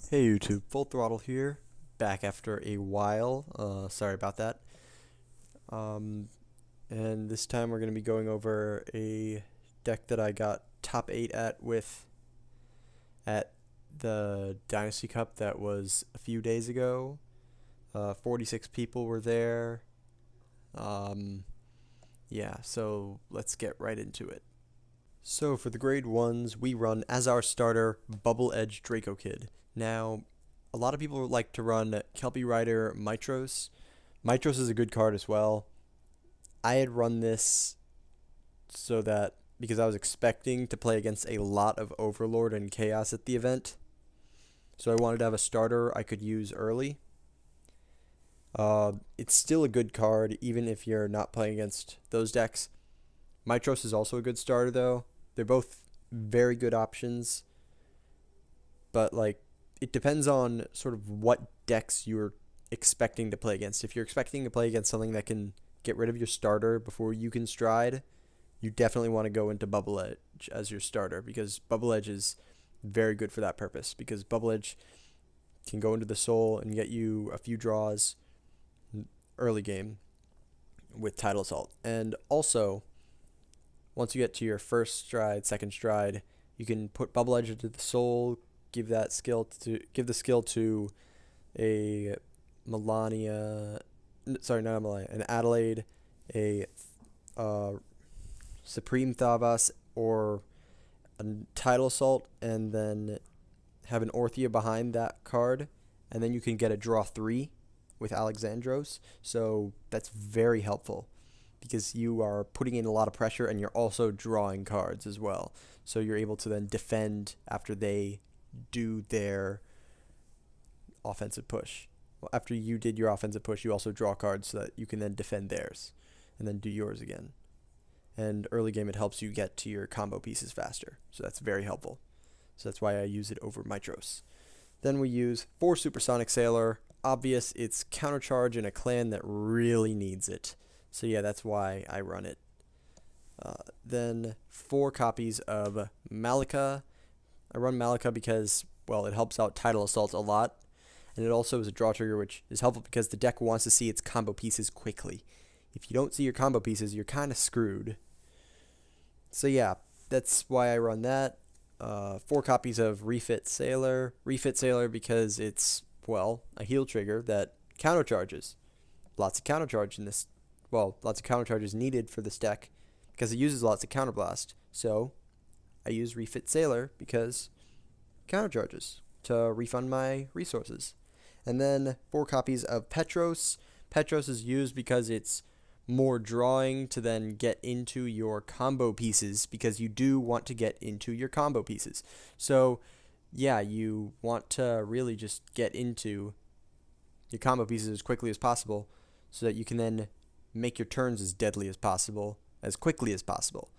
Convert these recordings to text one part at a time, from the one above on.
Hey YouTube, Full Throttle here, back after a while. Sorry about that. Um, and this time we're going to be going over a deck that I got top 8 at the Dynasty Cup that was a few days ago. 46 people were there. Um, yeah, so let's get right into it. So for the grade 1s, we run as our starter Bubble Edge Draco Kid. Now, a lot of people like to run Kelpie Rider Mitros. Mitros is a good card as well. I had run this so that because I was expecting to play against a lot of Overlord and Chaos at the event. So I wanted to have a starter I could use early. It's still a good card even if you're not playing against those decks. Mitros is also a good starter though. They're both very good options. But like it depends on sort of what decks you're expecting to play against. If you're expecting to play against something that can get rid of your starter before you can stride, you definitely want to go into Bubble Edge as your starter because Bubble Edge is very good for that purpose because Bubble Edge can go into the soul and get you a few draws early game with Tidal Assault. And also, once you get to your first stride, second stride, you can put Bubble Edge into the soul, give the skill to a Melania, sorry, not a Melania, an Adelaide, a Supreme Thavas, or a Tidal Assault, and then have an Orthia behind that card, and then you can get a draw 3 with Alexandros. So that's very helpful because you are putting in a lot of pressure and you're also drawing cards as well. So you're able to then defend after they do their offensive push. Well, after you did your offensive push, you also draw cards so that you can then defend theirs and then do yours again. And early game, it helps you get to your combo pieces faster. So that's very helpful. So that's why I use it over Mitros. Then we use 4 Supersonic Sailor. Obvious, it's countercharge in a clan that really needs it. So yeah, that's why I run it. Then 4 copies of Malika. I run Malika because, well, it helps out Tidal Assault a lot. And it also is a draw trigger, which is helpful because the deck wants to see its combo pieces quickly. If you don't see your combo pieces, you're kind of screwed. So yeah, that's why I run that. 4 copies of Refit Sailor. Refit Sailor because it's, well, a heal trigger that countercharges. Lots of countercharge in this. Well, lots of countercharges needed for this deck because it uses lots of counterblast. So I use Refit Sailor because countercharges to refund my resources. And then 4 copies of Petros. Petros is used because it's more drawing to then get into your combo pieces because you do want to get into your combo pieces. So yeah, you want to really just get into your combo pieces as quickly as possible so that you can then make your turns as deadly as possible, as quickly as possible.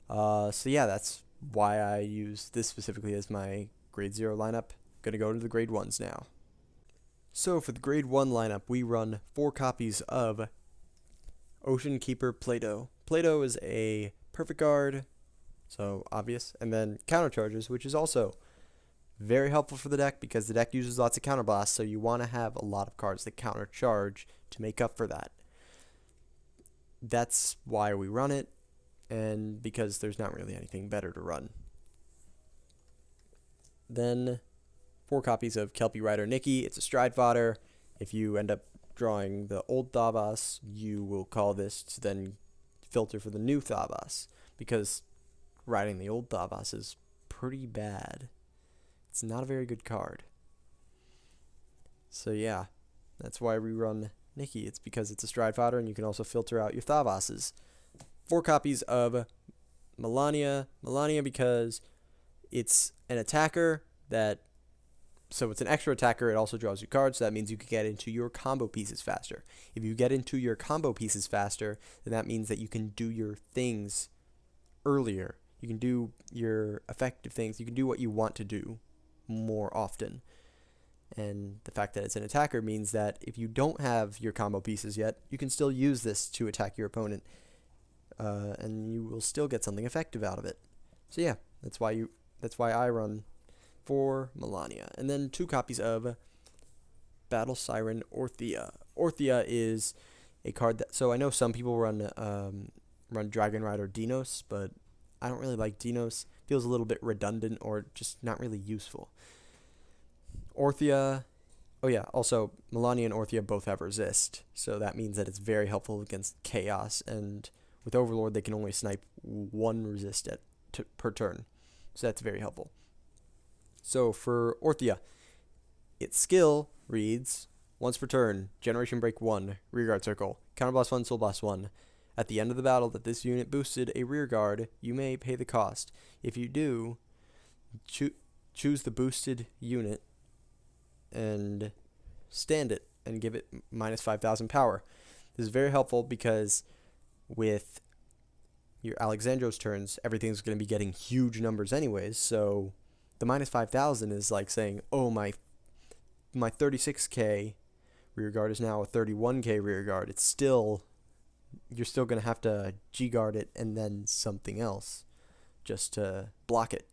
So yeah, that's why I use this specifically as my grade 0 lineup. Gonna go to the grade 1s now. So for the grade 1 lineup, we run 4 copies of Ocean Keeper Plato. Plato is a perfect guard, so obvious, and then countercharges, which is also very helpful for the deck because the deck uses lots of counterblast, so you want to have a lot of cards that countercharge to make up for that. That's why we run it, and because there's not really anything better to run. Then 4 copies of Kelpie Rider Nikki. It's a stride fodder. If you end up drawing the old Thavas, you will call this to then filter for the new Thavas because riding the old Thavas is pretty bad. It's not a very good card. So yeah, that's why we run Nikki. It's because it's a stride fodder and you can also filter out your Thavases. 4 copies of Melania. Melania because it's an attacker that, so it's an extra attacker. It also draws you cards, so that means you can get into your combo pieces faster. If you get into your combo pieces faster, then that means that you can do your things earlier. You can do your effective things. You can do what you want to do more often. And the fact that it's an attacker means that if you don't have your combo pieces yet, you can still use this to attack your opponent, and you will still get something effective out of it. So yeah, that's why I run for Melania. And then 2 copies of Battle Siren Orthia. Orthia is a card that, so I know some people run Dragon Rider Dinos, but I don't really like Dinos. Feels a little bit redundant or just not really useful. Orthia, oh yeah, also Melania and Orthia both have resist, so that means that it's very helpful against Chaos, and with Overlord they can only snipe 1 resist per turn, so that's very helpful. So for Orthia, its skill reads, once per turn, Generation Break 1, Rearguard Circle, Counterblast 1, Soul Blast 1. At the end of the battle that this unit boosted a rearguard, you may pay the cost. If you do, choose the boosted unit and stand it and give it minus 5,000 power. This is very helpful because with your Alexandros turns, everything's going to be getting huge numbers anyways, so the minus 5,000 is like saying, oh, my 36k rearguard is now a 31k rearguard. It's still, you're still going to have to G-guard it and then something else just to block it.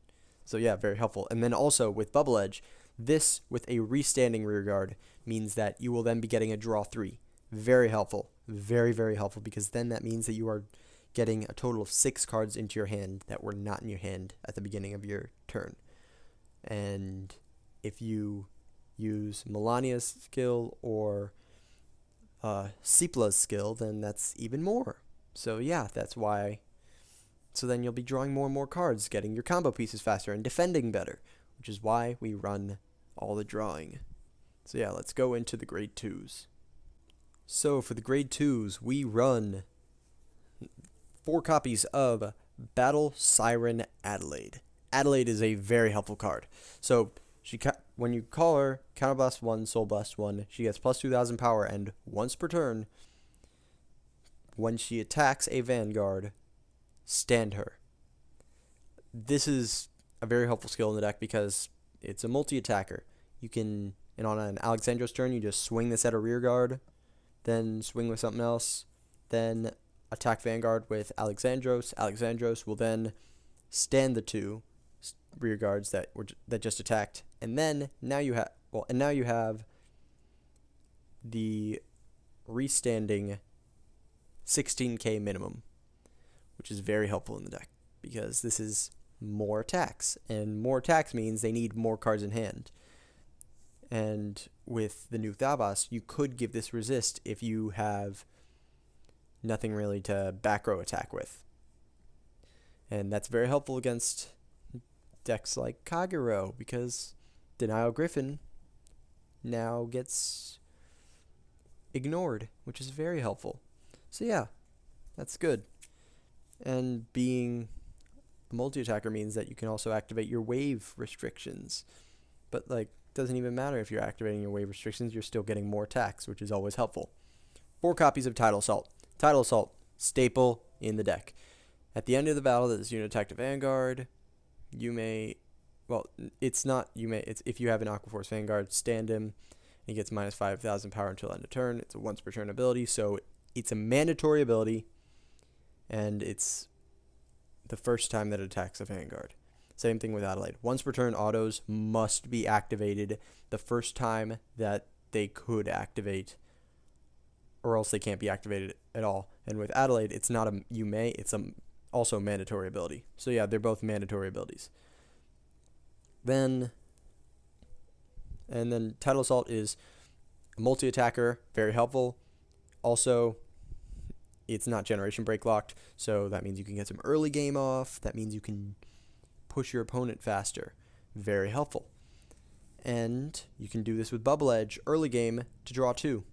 So yeah, very helpful. And then also with Bubble Edge, this with a restanding rearguard means that you will then be getting a draw 3. Very helpful. Very, very helpful, because then that means that you are getting a total of 6 cards into your hand that were not in your hand at the beginning of your turn. And if you use Melania's skill or Sipla's skill, then that's even more. So yeah, that's why. So then you'll be drawing more and more cards, getting your combo pieces faster and defending better, which is why we run all the drawing. So yeah, let's go into the grade 2s. So for the grade 2s, we run 4 copies of Battle Siren Adelaide. Adelaide is a very helpful card. So when you call her, Counterblast 1, Soul Blast 1, she gets plus 2,000 power, and once per turn, when she attacks a Vanguard, stand her. This is a very helpful skill in the deck because it's a multi-attacker. You can, and on an Alexandros turn, you just swing this at a rearguard, then swing with something else, then attack Vanguard with Alexandros. Alexandros will then stand the 2 rearguards that just attacked, and then now you have the restanding 16k minimum, which is very helpful in the deck because this is more attacks, and more attacks means they need more cards in hand. And with the new Thavas, you could give this resist if you have nothing really to back row attack with. And that's very helpful against decks like Kagero, because Denial Griffin now gets ignored, which is very helpful. So yeah, that's good. And being a multi-attacker means that you can also activate your wave restrictions. But like, doesn't even matter if you're activating your wave restrictions, you're still getting more attacks, which is always helpful. 4 copies of Tidal Assault. Tidal Assault, staple in the deck. At the end of the battle that this unit attacked a Vanguard, you may, well, it's not, you may, it's if you have an Aquaforce Vanguard, stand him, he gets minus 5,000 power until end of turn. It's a once per turn ability, so it's a mandatory ability, and it's the first time that it attacks a Vanguard. Same thing with Adelaide. Once per turn autos must be activated the first time that they could activate, or else they can't be activated at all. And with Adelaide, it's not a you may, it's also a mandatory ability. So yeah, they're both mandatory abilities. And then Tidal Assault is a multi-attacker, very helpful. Also, it's not generation break locked, so that means you can get some early game off. That means you can push your opponent faster. Very helpful. And you can do this with Bubble Edge early game to draw 2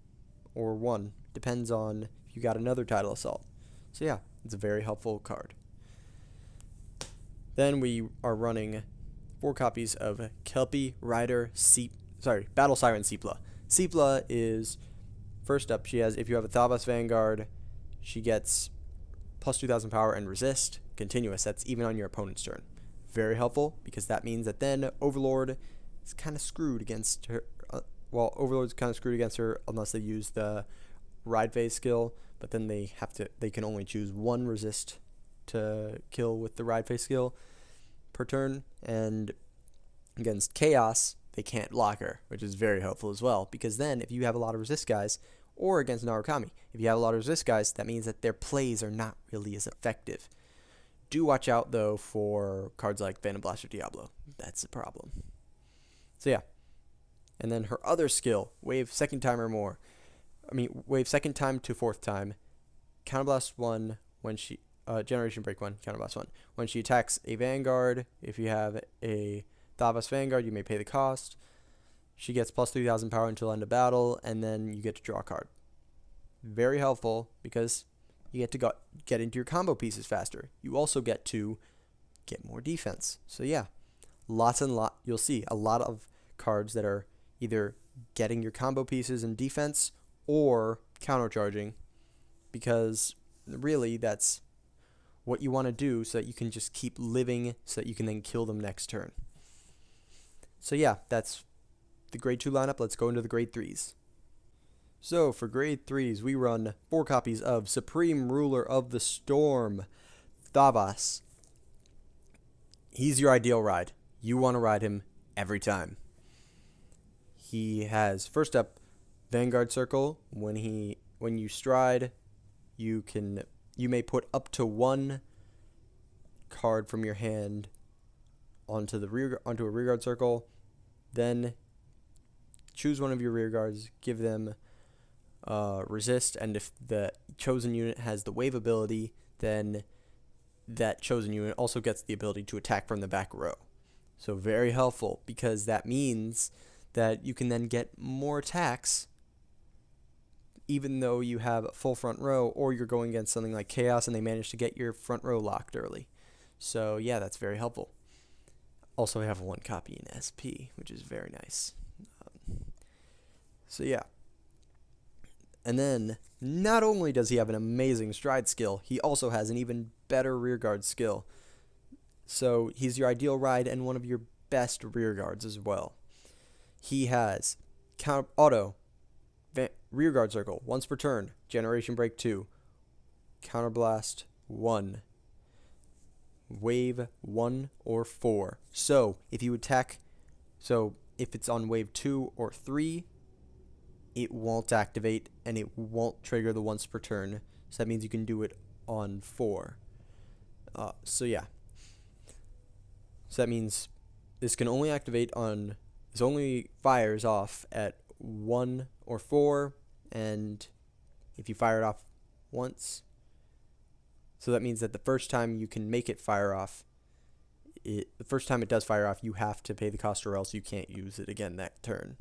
or 1. Depends on if you got another Tidal Assault. So yeah, it's a very helpful card. Then we are running 4 copies of Kelpie Rider Battle Siren Sepla. Sepla is, first up, she has, if you have a Thavas Vanguard, she gets plus 2,000 power and resist, continuous. That's even on your opponent's turn. Very helpful, because that means that then Overlord is kind of screwed against her. Overlord's kind of screwed against her unless they use the Ride Phase skill, but then they can only choose 1 resist to kill with the Ride Phase skill per turn, and Against Chaos, they can't block her, which is very helpful as well, because then if you have a lot of resist guys, or against Narukami, if you have a lot of resist guys, that means that their plays are not really as effective. Do watch out, though, for cards like Phantom Blast or Diablo. That's the problem. So yeah. And then her other skill, wave second time or more. Wave second time to fourth time. Counterblast 1 when she... Generation Break 1, Counterblast 1. When she attacks a Vanguard, if you have a Thavas Vanguard, you may pay the cost. She gets plus 3,000 power until end of battle, and then you get to draw a card. Very helpful, because you get to get into your combo pieces faster. You also get to get more defense. So yeah, you'll see a lot of cards that are either getting your combo pieces in defense or countercharging, because really that's what you want to do, so that you can just keep living, so that you can then kill them next turn. So yeah, that's the grade 2 lineup. Let's go into the grade 3s. So for grade 3s, we run 4 copies of Supreme Ruler of the Storm, Thavas. He's your ideal ride. You want to ride him every time. He has, first up, Vanguard Circle. When you stride, you may put up to 1 card from your hand onto a rearguard circle. Then choose one of your rearguards, give them resist, and if the chosen unit has the wave ability, then that chosen unit also gets the ability to attack from the back row. So very helpful, because that means that you can then get more attacks even though you have a full front row, or you're going against something like Chaos and they manage to get your front row locked early. So yeah, that's very helpful. Also, I have 1 copy in SP, which is very nice. So yeah. And then, not only does he have an amazing stride skill, he also has an even better rearguard skill. So he's your ideal ride and one of your best rearguards as well. He has rearguard circle once per turn, Generation Break 2, Counterblast 1, Wave 1 or 4. So if it's on Wave 2 or 3, it won't activate and it won't trigger the once per turn. So that means you can do it on 4. So yeah. So that means this can only activate on... This only fires off at 1 or 4, and if you fire it off once... So that means that the first time you can make it fire off, the first time it does fire off, you have to pay the cost, or else you can't use it again that turn.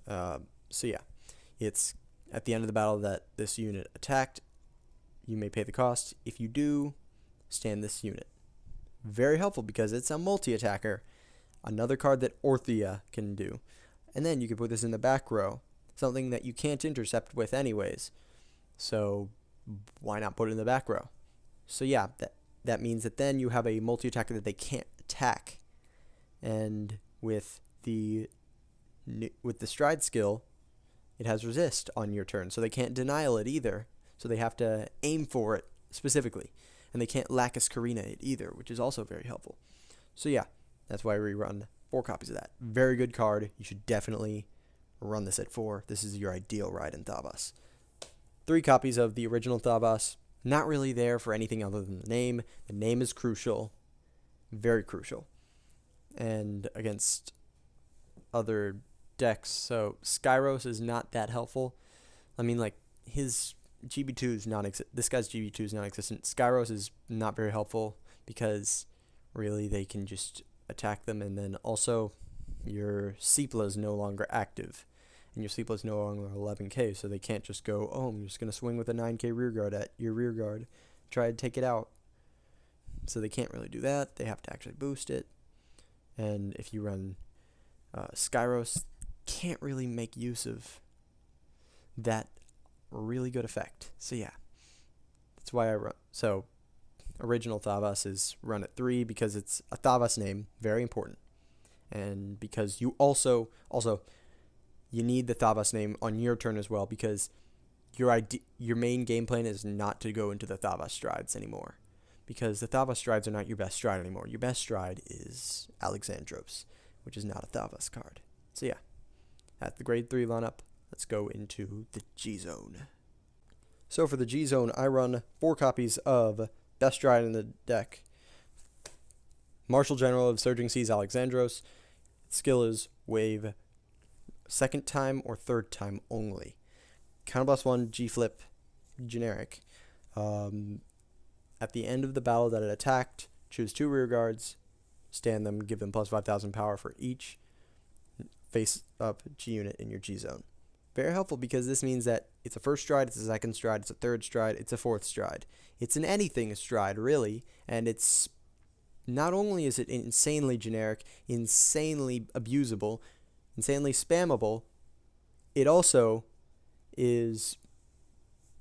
So yeah, it's at the end of the battle that this unit attacked, you may pay the cost. If you do, stand this unit. Very helpful because it's a multi-attacker. Another card that Orthia can do. And then you can put this in the back row, something that you can't intercept with anyways. So why not put it in the back row? So yeah, that means that then you have a multi-attacker that they can't attack. And with the stride skill, it has resist on your turn, so they can't denial it either. So they have to aim for it specifically. And they can't Lacus Carina it either, which is also very helpful. So yeah, that's why we run 4 copies of that. Very good card. You should definitely run this at 4. This is your ideal ride in Thavas. 3 copies of the original Thavas. Not really there for anything other than the name. The name is crucial. Very crucial. And against other decks, so Skyros is not that helpful. I mean, like, his GB2 is this guy's GB2 is non-existent. Skyros is not very helpful because really they can just attack them, and then also your Sepla is no longer active, and your Sepla is no longer 11k, so they can't just go, oh, I'm just going to swing with a 9k rearguard at your rearguard, try to take it out. So they can't really do that. They have to actually boost it. And if you run Skyros, can't really make use of that really good effect. So yeah, that's why I run. So original Thavas is run at 3 because it's a Thavas name, very important, and because you also you need the Thavas name on your turn as well, because your main game plan is not to go into the Thavas strides anymore, because the Thavas strides are not your best stride anymore. Your best stride is Alexandros, which is not a Thavas card. So yeah, at the grade 3 lineup, let's go into the G-Zone. So for the G-Zone, I run 4 copies of best stride in the deck. Marshal General of Surging Seas Alexandros. Skill is wave 2nd time or 3rd time only. Counterblast 1, G-Flip, generic. At the end of the battle that it attacked, choose 2 rear guards, stand them, give them plus 5,000 power for each face-up G-unit in your G-Zone. Very helpful because this means that it's a 1st stride, it's a 2nd stride, it's a 3rd stride, it's a 4th stride. It's an anything stride, really, and it's not only is it insanely generic, insanely abusable, insanely spammable, it also is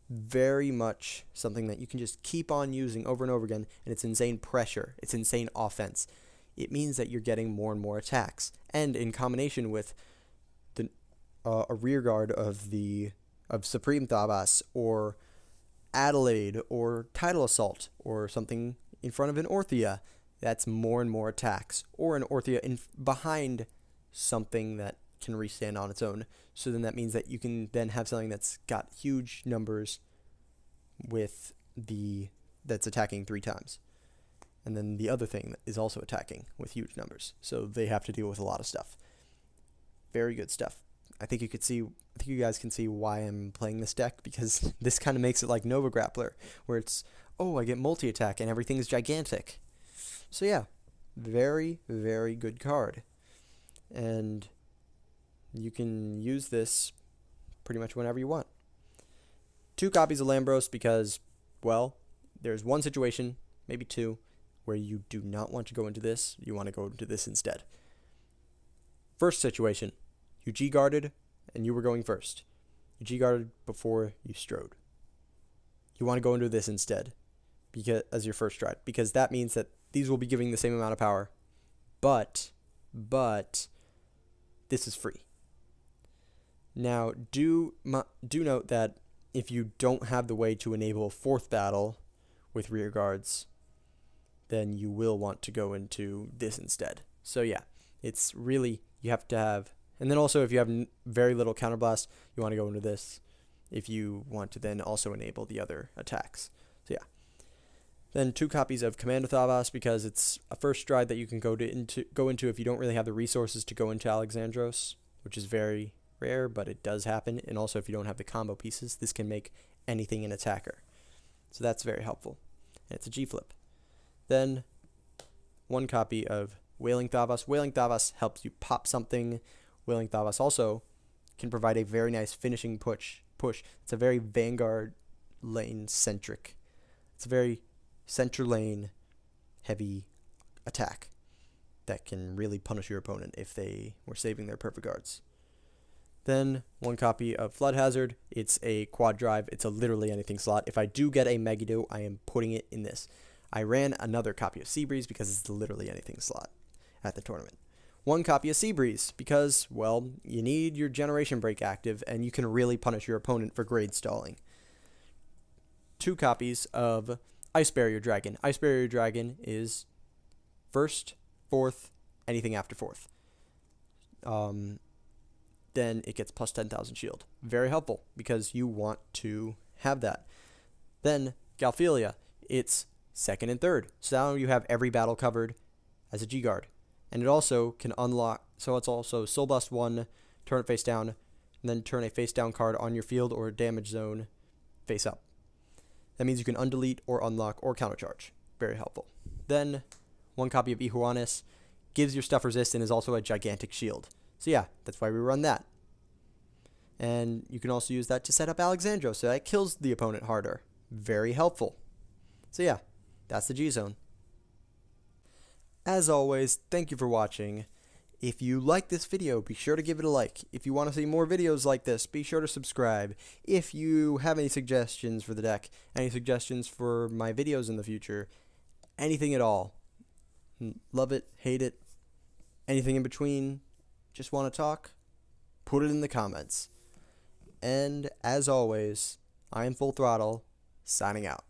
very much something that you can just keep on using over and over again, and it's insane pressure, it's insane offense. It means that you're getting more and more attacks, and in combination with a rear guard of Supreme Thavas, or Adelaide, or Tidal Assault, or something in front of an Orthia, that's more and more attacks, or an Orthia behind something that can restand on its own. So then that means that you can then have something that's got huge numbers that's attacking 3 times. And then the other thing is also attacking with huge numbers. So they have to deal with a lot of stuff. Very good stuff. I think you guys can see why I'm playing this deck, because this kind of makes it like Nova Grappler, where it's, oh, I get multi-attack and everything's gigantic. So yeah, very, very good card. And you can use this pretty much whenever you want. 2 copies of Lambros because, well, there's one situation, maybe 2, where you do not want to go into this. You want to go into this instead. First situation, you G-guarded and you were going first. You G-guarded before you strode. You want to go into this instead as your first stride, because that means that these will be giving the same amount of power, but this is free. Now, do note that if you don't have the way to enable 4th battle with rear guards, then you will want to go into this instead. So yeah, it's really, you have to have, and then also if you have very little counterblast, you want to go into this if you want to then also enable the other attacks. So yeah. Then 2 copies of Commando Thavas because it's a 1st stride that you can go into if you don't really have the resources to go into Alexandros, which is very rare, but it does happen. And also if you don't have the combo pieces, this can make anything an attacker. So that's very helpful. And it's a G-flip. Then 1 copy of Wailing Thavas. Wailing Thavas helps you pop something. Wailing Thavas also can provide a very nice finishing push. It's a very Vanguard lane centric. It's a very center lane heavy attack that can really punish your opponent if they were saving their perfect guards. Then 1 copy of Flood Hazard. It's a quad drive. It's a literally anything slot. If I do get a Megiddo, I am putting it in this. I ran another copy of Seabreeze because it's literally anything slot at the tournament. 1 copy of Seabreeze because, well, you need your Generation Break active and you can really punish your opponent for grade stalling. 2 copies of Ice Barrier Dragon. Ice Barrier Dragon is 1st, 4th, anything after 4th. Then it gets plus 10,000 shield. Very helpful because you want to have that. Then Galphelia, it's 2nd and 3rd. So now you have every battle covered as a G-Guard. And it also can unlock, so it's also Soul Blast 1, turn it face down, and then turn a face down card on your field or damage zone face up. That means you can undelete or unlock or countercharge. Very helpful. Then 1 copy of Ihuanis gives your stuff resist and is also a gigantic shield. So yeah, that's why we run that. And you can also use that to set up Alexandros, so that kills the opponent harder. Very helpful. So yeah, that's the G-Zone. As always, thank you for watching. If you like this video, be sure to give it a like. If you want to see more videos like this, be sure to subscribe. If you have any suggestions for the deck, any suggestions for my videos in the future, anything at all, love it, hate it, anything in between, just want to talk, put it in the comments. And as always, I am Full Throttle, signing out.